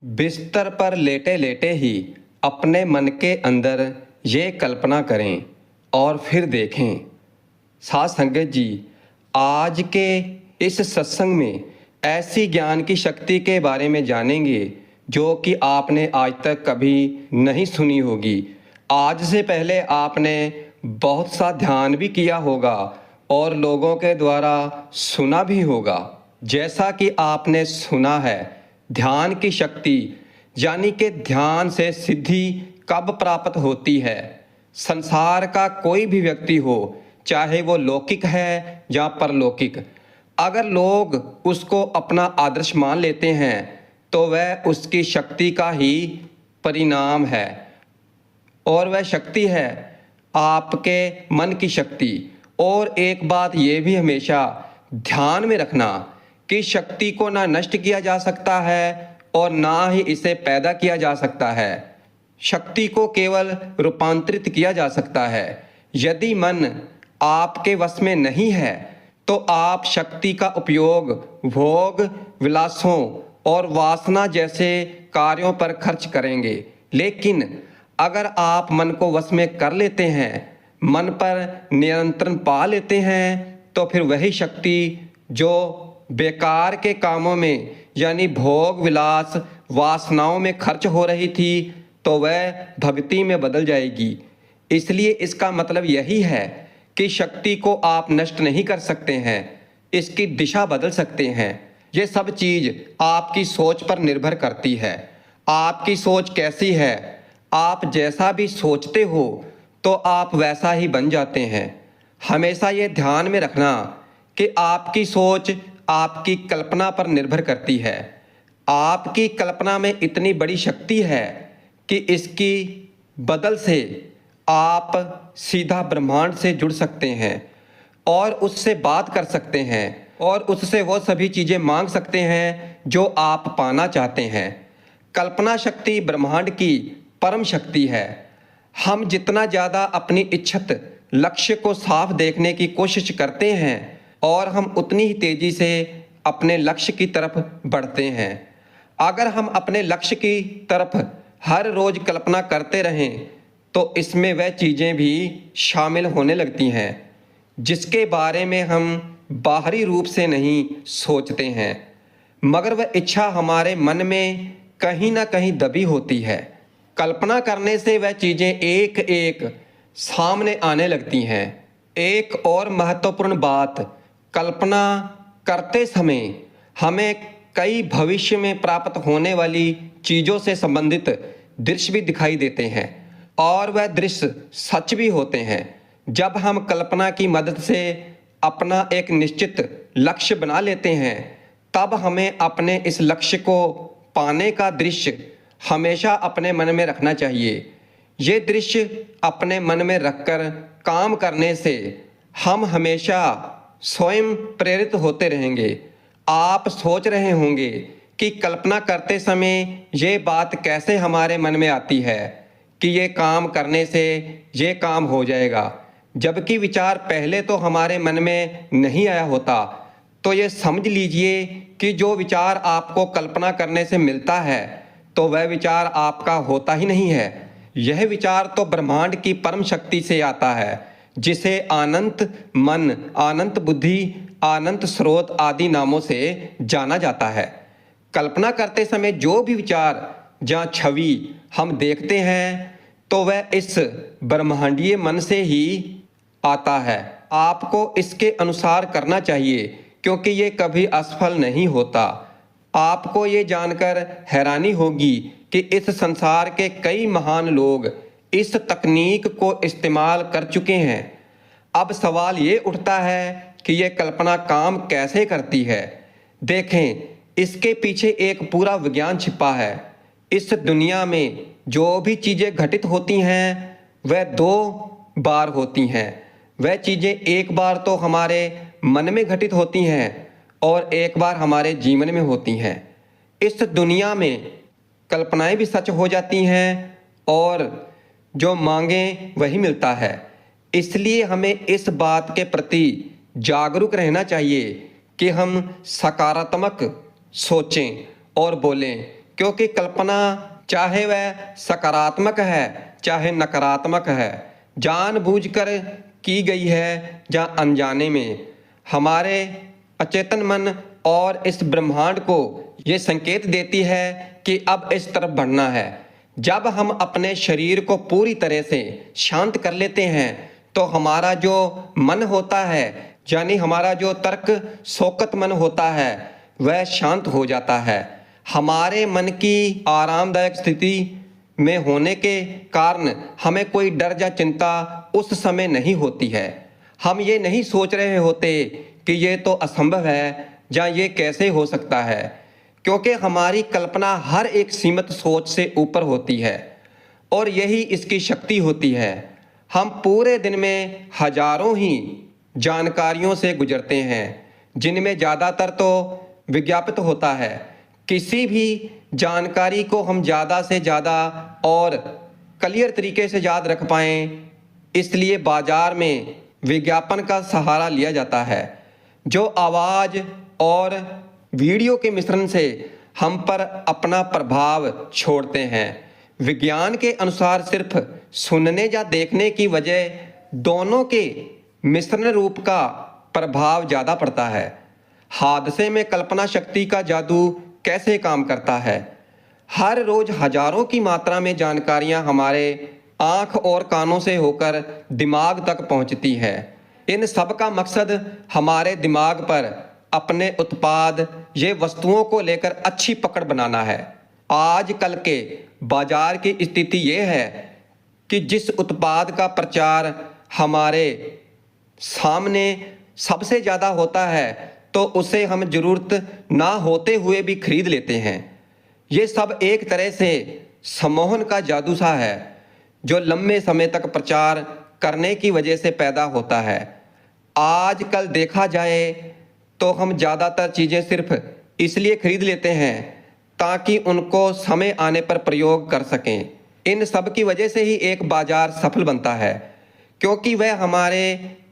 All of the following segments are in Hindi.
बिस्तर पर लेटे लेटे ही अपने मन के अंदर ये कल्पना करें और फिर देखें। साथ संगत जी, आज के इस सत्संग में ऐसी ज्ञान की शक्ति के बारे में जानेंगे जो कि आपने आज तक कभी नहीं सुनी होगी। आज से पहले आपने बहुत सा ध्यान भी किया होगा और लोगों के द्वारा सुना भी होगा। जैसा कि आपने सुना है, ध्यान की शक्ति यानी कि ध्यान से सिद्धि कब प्राप्त होती है। संसार का कोई भी व्यक्ति हो, चाहे वो लौकिक है या परलौकिक, अगर लोग उसको अपना आदर्श मान लेते हैं तो वह उसकी शक्ति का ही परिणाम है। और वह शक्ति है आपके मन की शक्ति। और एक बात ये भी हमेशा ध्यान में रखना कि शक्ति को ना नष्ट किया जा सकता है और ना ही इसे पैदा किया जा सकता है। शक्ति को केवल रूपांतरित किया जा सकता है। यदि मन आपके वश में नहीं है तो आप शक्ति का उपयोग भोग, विलासों और वासना जैसे कार्यों पर खर्च करेंगे। लेकिन अगर आप मन को वश में कर लेते हैं, मन पर नियंत्रण पा लेते हैं, तो फिर वही शक्ति जो बेकार के कामों में यानी भोग, विलास, वासनाओं में खर्च हो रही थी, तो वह भक्ति में बदल जाएगी। इसलिए इसका मतलब यही है कि शक्ति को आप नष्ट नहीं कर सकते हैं, इसकी दिशा बदल सकते हैं। ये सब चीज़ आपकी सोच पर निर्भर करती है। आपकी सोच कैसी है, आप जैसा भी सोचते हो तो आप वैसा ही बन जाते हैं। हमेशा ये ध्यान में रखना कि आपकी सोच आपकी कल्पना पर निर्भर करती है। आपकी कल्पना में इतनी बड़ी शक्ति है कि इसकी बदल से आप सीधा ब्रह्मांड से जुड़ सकते हैं और उससे बात कर सकते हैं और उससे वो सभी चीज़ें मांग सकते हैं जो आप पाना चाहते हैं। कल्पना शक्ति ब्रह्मांड की परम शक्ति है। हम जितना ज़्यादा अपनी इच्छित लक्ष्य को साफ देखने की कोशिश करते हैं और हम उतनी ही तेज़ी से अपने लक्ष्य की तरफ बढ़ते हैं। अगर हम अपने लक्ष्य की तरफ हर रोज़ कल्पना करते रहें तो इसमें वह चीज़ें भी शामिल होने लगती हैं जिसके बारे में हम बाहरी रूप से नहीं सोचते हैं, मगर वह इच्छा हमारे मन में कहीं ना कहीं दबी होती है। कल्पना करने से वह चीज़ें एक एक सामने आने लगती हैं। एक और महत्वपूर्ण बात, कल्पना करते समय हमें कई भविष्य में प्राप्त होने वाली चीज़ों से संबंधित दृश्य भी दिखाई देते हैं और वह दृश्य सच भी होते हैं। जब हम कल्पना की मदद से अपना एक निश्चित लक्ष्य बना लेते हैं, तब हमें अपने इस लक्ष्य को पाने का दृश्य हमेशा अपने मन में रखना चाहिए। ये दृश्य अपने मन में रखकर काम करने से हम हमेशा स्वयं प्रेरित होते रहेंगे। आप सोच रहे होंगे कि कल्पना करते समय ये बात कैसे हमारे मन में आती है कि ये काम करने से ये काम हो जाएगा, जबकि विचार पहले तो हमारे मन में नहीं आया होता। तो ये समझ लीजिए कि जो विचार आपको कल्पना करने से मिलता है तो वह विचार आपका होता ही नहीं है। यह विचार तो ब्रह्मांड की परम शक्ति से आता है, जिसे अनंत मन, अनंत बुद्धि, अनंत स्रोत आदि नामों से जाना जाता है। कल्पना करते समय जो भी विचार या छवि हम देखते हैं तो वह इस ब्रह्मांडीय मन से ही आता है। आपको इसके अनुसार करना चाहिए क्योंकि ये कभी असफल नहीं होता। आपको ये जानकर हैरानी होगी कि इस संसार के कई महान लोग इस तकनीक को इस्तेमाल कर चुके हैं। अब सवाल ये उठता है कि ये कल्पना काम कैसे करती है। देखें, इसके पीछे एक पूरा विज्ञान छिपा है। इस दुनिया में जो भी चीज़ें घटित होती हैं वह दो बार होती हैं। वह चीज़ें एक बार तो हमारे मन में घटित होती हैं और एक बार हमारे जीवन में होती हैं। इस दुनिया में कल्पनाएं भी सच हो जाती हैं और जो मांगें वही मिलता है। इसलिए हमें इस बात के प्रति जागरूक रहना चाहिए कि हम सकारात्मक सोचें और बोलें, क्योंकि कल्पना चाहे वह सकारात्मक है चाहे नकारात्मक है, जानबूझकर की गई है या अनजाने में, हमारे अचेतन मन और इस ब्रह्मांड को ये संकेत देती है कि अब इस तरफ बढ़ना है। जब हम अपने शरीर को पूरी तरह से शांत कर लेते हैं तो हमारा जो मन होता है, यानी हमारा जो तर्क शौकत मन होता है, वह शांत हो जाता है। हमारे मन की आरामदायक स्थिति में होने के कारण हमें कोई डर या चिंता उस समय नहीं होती है। हम ये नहीं सोच रहे होते कि ये तो असंभव है या ये कैसे हो सकता है, क्योंकि हमारी कल्पना हर एक सीमित सोच से ऊपर होती है और यही इसकी शक्ति होती है। हम पूरे दिन में हजारों ही जानकारियों से गुजरते हैं, जिनमें ज़्यादातर तो विज्ञापित होता है। किसी भी जानकारी को हम ज़्यादा से ज़्यादा और क्लियर तरीके से याद रख पाएँ, इसलिए बाजार में विज्ञापन का सहारा लिया जाता है, जो आवाज़ और वीडियो के मिश्रण से हम पर अपना प्रभाव छोड़ते हैं। विज्ञान के अनुसार सिर्फ सुनने या देखने की वजह दोनों के मिश्रण रूप का प्रभाव ज़्यादा पड़ता है। हादसे में कल्पना शक्ति का जादू कैसे काम करता है? हर रोज हजारों की मात्रा में जानकारियां हमारे आँख और कानों से होकर दिमाग तक पहुंचती है। इन सब का मकसद हमारे दिमाग पर अपने उत्पाद ये वस्तुओं को लेकर अच्छी पकड़ बनाना है। आजकल के बाजार की स्थिति ये है कि जिस उत्पाद का प्रचार हमारे सामने सबसे ज़्यादा होता है तो उसे हम ज़रूरत ना होते हुए भी खरीद लेते हैं। ये सब एक तरह से सम्मोहन का जादू सा है, जो लंबे समय तक प्रचार करने की वजह से पैदा होता है। आजकल देखा जाए तो हम ज़्यादातर चीज़ें सिर्फ इसलिए खरीद लेते हैं ताकि उनको समय आने पर प्रयोग कर सकें। इन सब की वजह से ही एक बाजार सफल बनता है, क्योंकि वह हमारे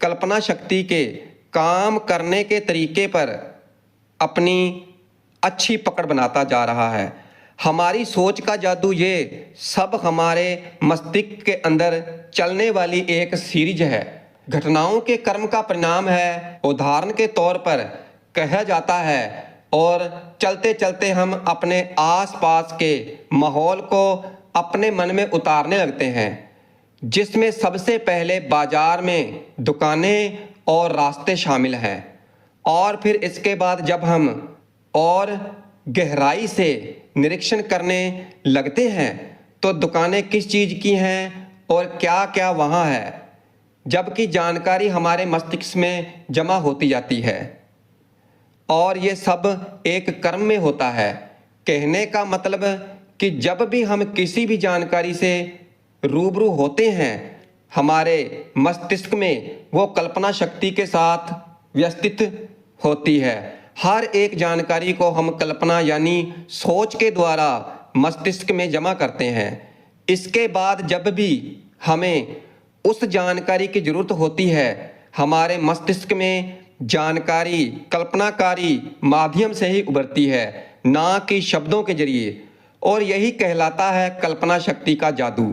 कल्पना शक्ति के काम करने के तरीके पर अपनी अच्छी पकड़ बनाता जा रहा है। हमारी सोच का जादू ये सब हमारे मस्तिष्क के अंदर चलने वाली एक सीरीज है, घटनाओं के कर्म का परिणाम है। उदाहरण के तौर पर कहा जाता है और चलते चलते हम अपने आसपास के माहौल को अपने मन में उतारने लगते हैं, जिसमें सबसे पहले बाजार में दुकानें और रास्ते शामिल हैं। और फिर इसके बाद जब हम और गहराई से निरीक्षण करने लगते हैं तो दुकानें किस चीज़ की हैं और क्या क्या वहाँ है, जबकि जानकारी हमारे मस्तिष्क में जमा होती जाती है। और ये सब एक क्रम में होता है। कहने का मतलब कि जब भी हम किसी भी जानकारी से रूबरू होते हैं, हमारे मस्तिष्क में वो कल्पना शक्ति के साथ व्यवस्थित होती है। हर एक जानकारी को हम कल्पना यानी सोच के द्वारा मस्तिष्क में जमा करते हैं। इसके बाद जब भी हमें उस जानकारी की जरूरत होती है, हमारे मस्तिष्क में जानकारी कल्पनाकारी माध्यम से ही उभरती है, ना कि शब्दों के जरिए। और यही कहलाता है कल्पना शक्ति का जादू।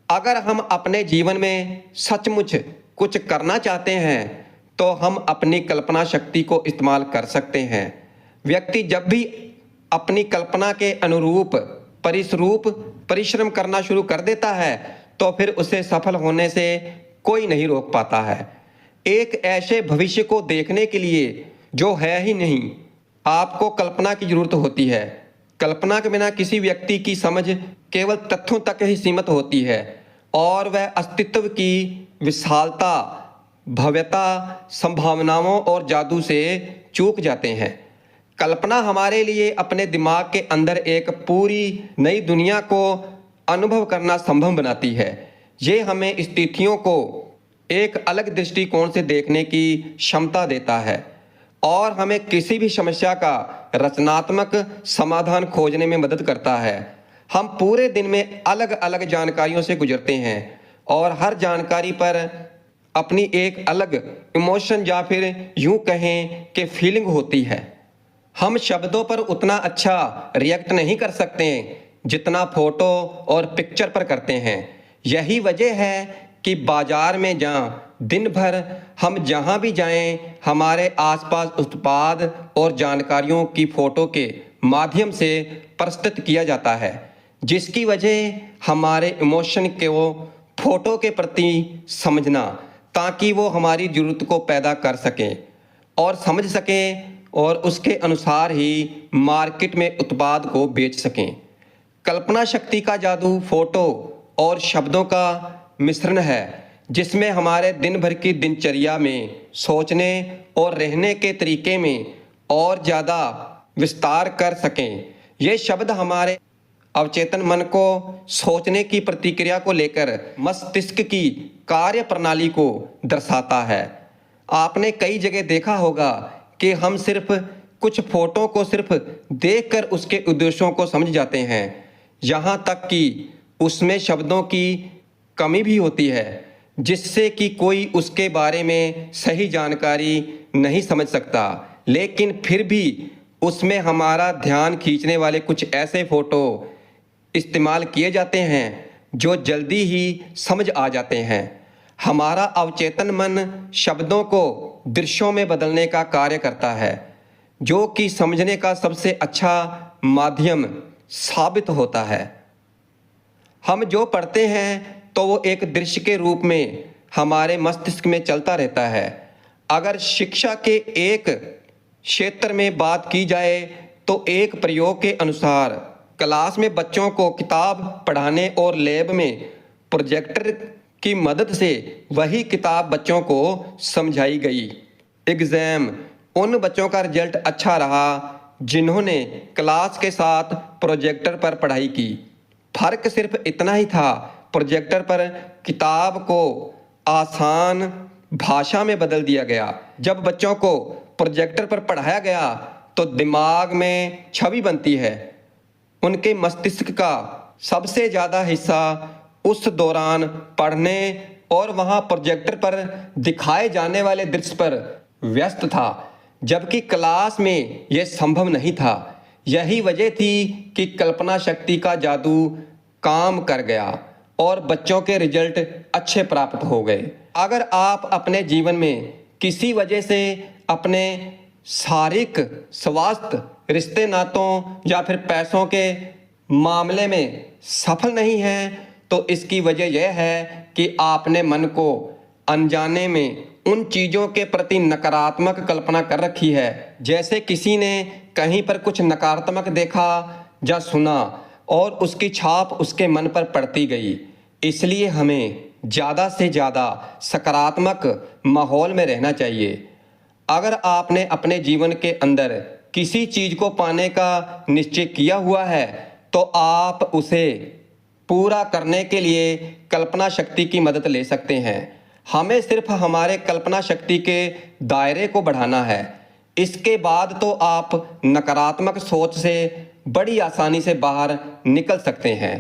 अगर हम अपने जीवन में सचमुच कुछ करना चाहते हैं तो हम अपनी कल्पना शक्ति को इस्तेमाल कर सकते हैं। व्यक्ति जब भी अपनी कल्पना के अनुरूप परिश्रम करना शुरू कर देता है तो फिर उसे सफल होने से कोई नहीं रोक पाता है। एक ऐसे भविष्य को देखने के लिए जो है ही नहीं, आपको कल्पना की जरूरत होती है। कल्पना के बिना किसी व्यक्ति की समझ केवल तथ्यों तक ही सीमित होती है और वह अस्तित्व की विशालता, भव्यता, संभावनाओं और जादू से चूक जाते हैं। कल्पना हमारे लिए अपने दिमाग के अंदर एक पूरी नई दुनिया को अनुभव करना संभव बनाती है। ये हमें स्थितियों को एक अलग दृष्टिकोण से देखने की क्षमता देता है और हमें किसी भी समस्या का रचनात्मक समाधान खोजने में मदद करता है। हम पूरे दिन में अलग अलग जानकारियों से गुजरते हैं और हर जानकारी पर अपनी एक अलग इमोशन या फिर यूं कहें कि फीलिंग होती है। हम शब्दों पर उतना अच्छा रिएक्ट नहीं कर सकते जितना फोटो और पिक्चर पर करते हैं। यही वजह है कि बाजार में दिन भर हम जहाँ भी जाएं, हमारे आसपास उत्पाद और जानकारियों की फोटो के माध्यम से प्रस्तुत किया जाता है, जिसकी वजह हमारे इमोशन को फोटो के प्रति समझना, ताकि वो हमारी ज़रूरत को पैदा कर सकें और समझ सकें और उसके अनुसार ही मार्केट में उत्पाद को बेच सकें। कल्पना शक्ति का जादू फोटो और शब्दों का मिश्रण है, जिसमें हमारे दिन भर की दिनचर्या में सोचने और रहने के तरीके में और ज़्यादा विस्तार कर सकें। ये शब्द हमारे अवचेतन मन को सोचने की प्रतिक्रिया को लेकर मस्तिष्क की कार्य प्रणाली को दर्शाता है। आपने कई जगह देखा होगा कि हम सिर्फ कुछ फोटो को सिर्फ देखकर उसके उद्देश्यों को समझ जाते हैं, यहाँ तक कि उसमें शब्दों की कमी भी होती है, जिससे कि कोई उसके बारे में सही जानकारी नहीं समझ सकता। लेकिन फिर भी उसमें हमारा ध्यान खींचने वाले कुछ ऐसे फोटो इस्तेमाल किए जाते हैं जो जल्दी ही समझ आ जाते हैं। हमारा अवचेतन मन शब्दों को दृश्यों में बदलने का कार्य करता है, जो कि समझने का सबसे अच्छा माध्यम साबित होता है। हम जो पढ़ते हैं तो वो एक दृश्य के रूप में हमारे मस्तिष्क में चलता रहता है। अगर शिक्षा के एक क्षेत्र में बात की जाए तो एक प्रयोग के अनुसार क्लास में बच्चों को किताब पढ़ाने और लैब में प्रोजेक्टर की मदद से वही किताब बच्चों को समझाई गई। एग्ज़ाम उन बच्चों का रिजल्ट अच्छा रहा जिन्होंने क्लास के साथ प्रोजेक्टर पर पढ़ाई की। फर्क सिर्फ इतना ही था, प्रोजेक्टर पर किताब को आसान भाषा में बदल दिया गया। जब बच्चों को प्रोजेक्टर पर पढ़ाया गया तो दिमाग में छवि बनती है। उनके मस्तिष्क का सबसे ज़्यादा हिस्सा उस दौरान पढ़ने और वहाँ प्रोजेक्टर पर दिखाए जाने वाले दृश्य पर व्यस्त था, जबकि क्लास में यह संभव नहीं था। यही वजह थी कि कल्पना शक्ति का जादू काम कर गया और बच्चों के रिजल्ट अच्छे प्राप्त हो गए। अगर आप अपने जीवन में किसी वजह से अपने शारीरिक स्वास्थ्य, रिश्ते नातों या फिर पैसों के मामले में सफल नहीं हैं, तो इसकी वजह यह है कि आपने मन को अनजाने में उन चीज़ों के प्रति नकारात्मक कल्पना कर रखी है। जैसे किसी ने कहीं पर कुछ नकारात्मक देखा या सुना और उसकी छाप उसके मन पर पड़ती गई। इसलिए हमें ज़्यादा से ज़्यादा सकारात्मक माहौल में रहना चाहिए। अगर आपने अपने जीवन के अंदर किसी चीज़ को पाने का निश्चय किया हुआ है तो आप उसे पूरा करने के लिए कल्पना शक्ति की मदद ले सकते हैं। हमें सिर्फ हमारे कल्पना शक्ति के दायरे को बढ़ाना है। इसके बाद तो आप नकारात्मक सोच से बड़ी आसानी से बाहर निकल सकते हैं।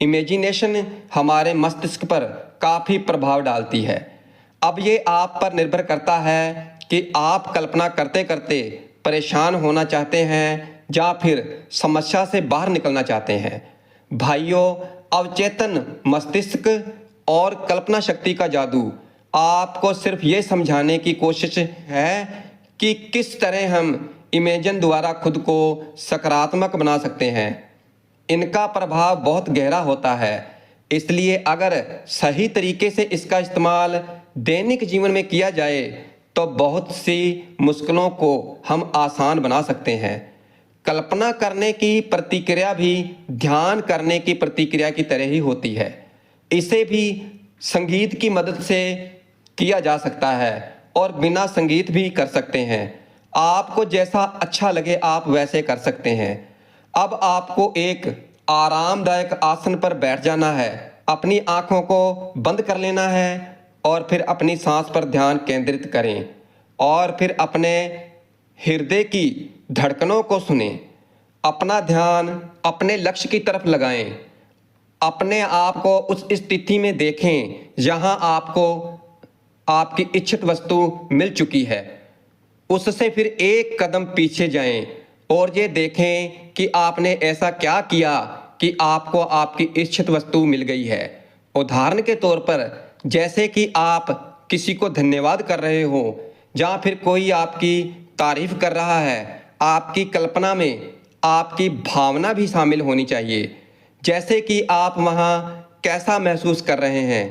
इमेजिनेशन हमारे मस्तिष्क पर काफ़ी प्रभाव डालती है। अब ये आप पर निर्भर करता है कि आप कल्पना करते करते परेशान होना चाहते हैं या फिर समस्या से बाहर निकलना चाहते हैं। भाइयों, अवचेतन मस्तिष्क और कल्पना शक्ति का जादू आपको सिर्फ ये समझाने की कोशिश है कि किस तरह हम इमेजिन द्वारा खुद को सकारात्मक बना सकते हैं। इनका प्रभाव बहुत गहरा होता है, इसलिए अगर सही तरीके से इसका इस्तेमाल दैनिक जीवन में किया जाए तो बहुत सी मुश्किलों को हम आसान बना सकते हैं। कल्पना करने की प्रतिक्रिया भी ध्यान करने की प्रतिक्रिया की तरह ही होती है। इसे भी संगीत की मदद से किया जा सकता है और बिना संगीत भी कर सकते हैं। आपको जैसा अच्छा लगे आप वैसे कर सकते हैं। अब आपको एक आरामदायक आसन पर बैठ जाना है, अपनी आँखों को बंद कर लेना है और फिर अपनी सांस पर ध्यान केंद्रित करें और फिर अपने हृदय की धड़कनों को सुनें। अपना ध्यान अपने लक्ष्य की तरफ लगाएं। अपने आप को उस स्थिति में देखें जहां आपको आपकी इच्छित वस्तु मिल चुकी है। उससे फिर एक कदम पीछे जाएं और ये देखें कि आपने ऐसा क्या किया कि आपको आपकी इच्छित वस्तु मिल गई है। उदाहरण के तौर पर जैसे कि आप किसी को धन्यवाद कर रहे हो या फिर कोई आपकी तारीफ कर रहा है, आपकी कल्पना में आपकी भावना भी शामिल होनी चाहिए। जैसे कि आप वहाँ कैसा महसूस कर रहे हैं।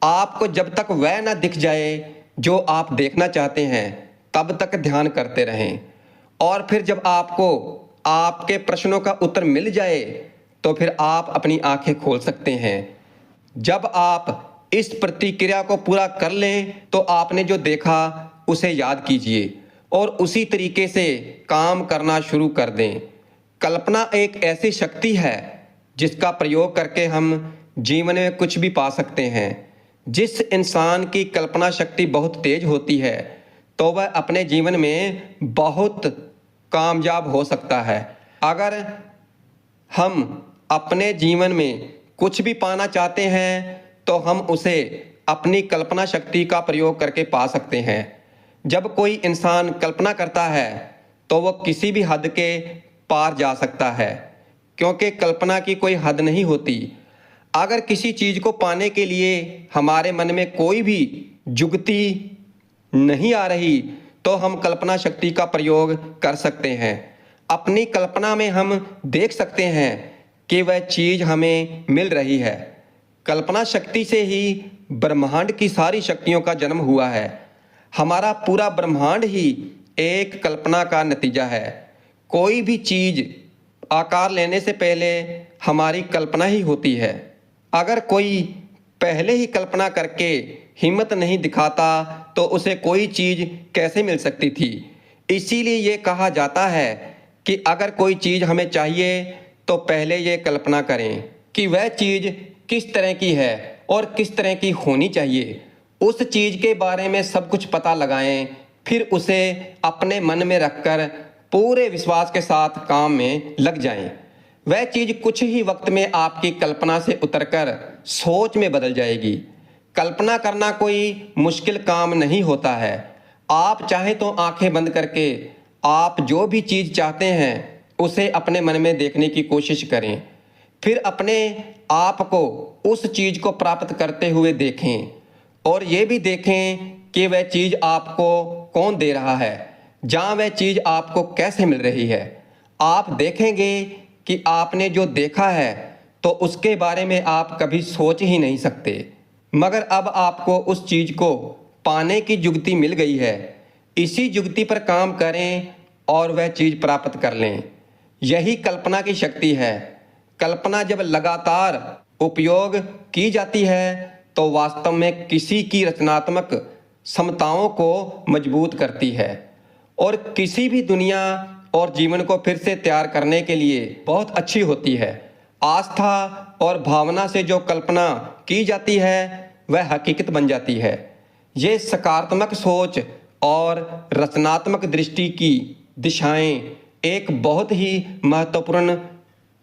आपको जब तक वह ना दिख जाए जो आप देखना चाहते हैं तब तक ध्यान करते रहें, और फिर जब आपको आपके प्रश्नों का उत्तर मिल जाए तो फिर आप अपनी आंखें खोल सकते हैं। जब आप इस प्रतिक्रिया को पूरा कर लें तो आपने जो देखा उसे याद कीजिए और उसी तरीके से काम करना शुरू कर दें। कल्पना एक ऐसी शक्ति है जिसका प्रयोग करके हम जीवन में कुछ भी पा सकते हैं। जिस इंसान की कल्पना शक्ति बहुत तेज होती है तो वह अपने जीवन में बहुत कामयाब हो सकता है। अगर हम अपने जीवन में कुछ भी पाना चाहते हैं तो हम उसे अपनी कल्पना शक्ति का प्रयोग करके पा सकते हैं। जब कोई इंसान कल्पना करता है तो वह किसी भी हद के पार जा सकता है, क्योंकि कल्पना की कोई हद नहीं होती। अगर किसी चीज़ को पाने के लिए हमारे मन में कोई भी जुगती नहीं आ रही तो हम कल्पना शक्ति का प्रयोग कर सकते हैं। अपनी कल्पना में हम देख सकते हैं कि वह चीज़ हमें मिल रही है। कल्पना शक्ति से ही ब्रह्मांड की सारी शक्तियों का जन्म हुआ है। हमारा पूरा ब्रह्मांड ही एक कल्पना का नतीजा है। कोई भी चीज़ आकार लेने से पहले हमारी कल्पना ही होती है। अगर कोई पहले ही कल्पना करके हिम्मत नहीं दिखाता तो उसे कोई चीज़ कैसे मिल सकती थी। इसीलिए ये कहा जाता है कि अगर कोई चीज़ हमें चाहिए तो पहले ये कल्पना करें कि वह चीज़ किस तरह की है और किस तरह की होनी चाहिए। उस चीज़ के बारे में सब कुछ पता लगाएं, फिर उसे अपने मन में रखकर पूरे विश्वास के साथ काम में लग जाएं। वह चीज़ कुछ ही वक्त में आपकी कल्पना से उतरकर सोच में बदल जाएगी। कल्पना करना कोई मुश्किल काम नहीं होता है। आप चाहे तो आंखें बंद करके आप जो भी चीज़ चाहते हैं उसे अपने मन में देखने की कोशिश करें, फिर अपने आप को उस चीज़ को प्राप्त करते हुए देखें और ये भी देखें कि वह चीज़ आपको कौन दे रहा है, जहाँ वह चीज़ आपको कैसे मिल रही है। आप देखेंगे कि आपने जो देखा है तो उसके बारे में आप कभी सोच ही नहीं सकते, मगर अब आपको उस चीज़ को पाने की जुगती मिल गई है। इसी जुगती पर काम करें और वह चीज़ प्राप्त कर लें। यही कल्पना की शक्ति है। कल्पना जब लगातार उपयोग की जाती है तो वास्तव में किसी की रचनात्मक क्षमताओं को मजबूत करती है और किसी भी दुनिया और जीवन को फिर से तैयार करने के लिए बहुत अच्छी होती है। आस्था और भावना से जो कल्पना की जाती है वह हकीकत बन जाती है। ये सकारात्मक सोच और रचनात्मक दृष्टि की दिशाएं एक बहुत ही महत्वपूर्ण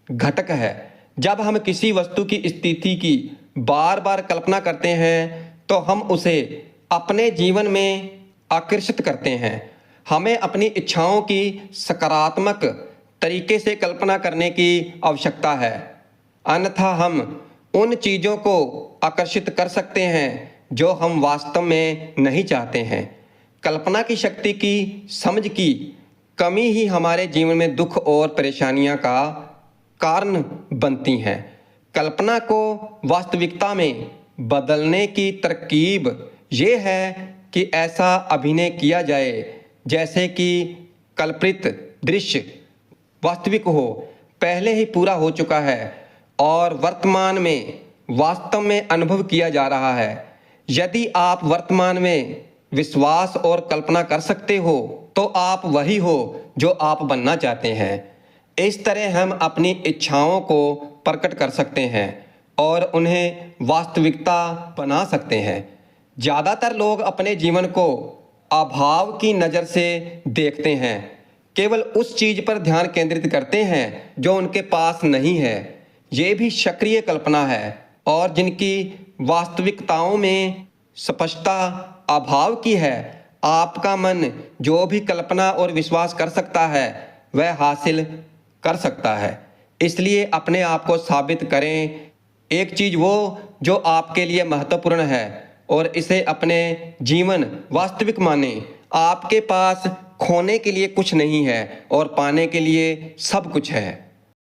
घटक है। जब हम किसी वस्तु की स्थिति की बार बार कल्पना करते हैं तो हम उसे अपने जीवन में आकर्षित करते हैं। हमें अपनी इच्छाओं की सकारात्मक तरीके से कल्पना करने की आवश्यकता है, अन्यथा हम उन चीज़ों को आकर्षित कर सकते हैं जो हम वास्तव में नहीं चाहते हैं। कल्पना की शक्ति की समझ की कमी ही हमारे जीवन में दुख और परेशानियां का कारण बनती हैं। कल्पना को वास्तविकता में बदलने की तरकीब ये है कि ऐसा अभिनय किया जाए जैसे कि कल्पित दृश्य वास्तविक हो, पहले ही पूरा हो चुका है और वर्तमान में वास्तव में अनुभव किया जा रहा है। यदि आप वर्तमान में विश्वास और कल्पना कर सकते हो तो आप वही हो जो आप बनना चाहते हैं। इस तरह हम अपनी इच्छाओं को प्रकट कर सकते हैं और उन्हें वास्तविकता बना सकते हैं। ज़्यादातर लोग अपने जीवन को अभाव की नज़र से देखते हैं, केवल उस चीज़ पर ध्यान केंद्रित करते हैं जो उनके पास नहीं है। ये भी सक्रिय कल्पना है और जिनकी वास्तविकताओं में स्पष्टता अभाव की है। आपका मन जो भी कल्पना और विश्वास कर सकता है वह हासिल कर सकता है। इसलिए अपने आप को साबित करें, एक चीज़ वो जो आपके लिए महत्वपूर्ण है, और इसे अपने जीवन वास्तविक माने। आपके पास खोने के लिए कुछ नहीं है और पाने के लिए सब कुछ है।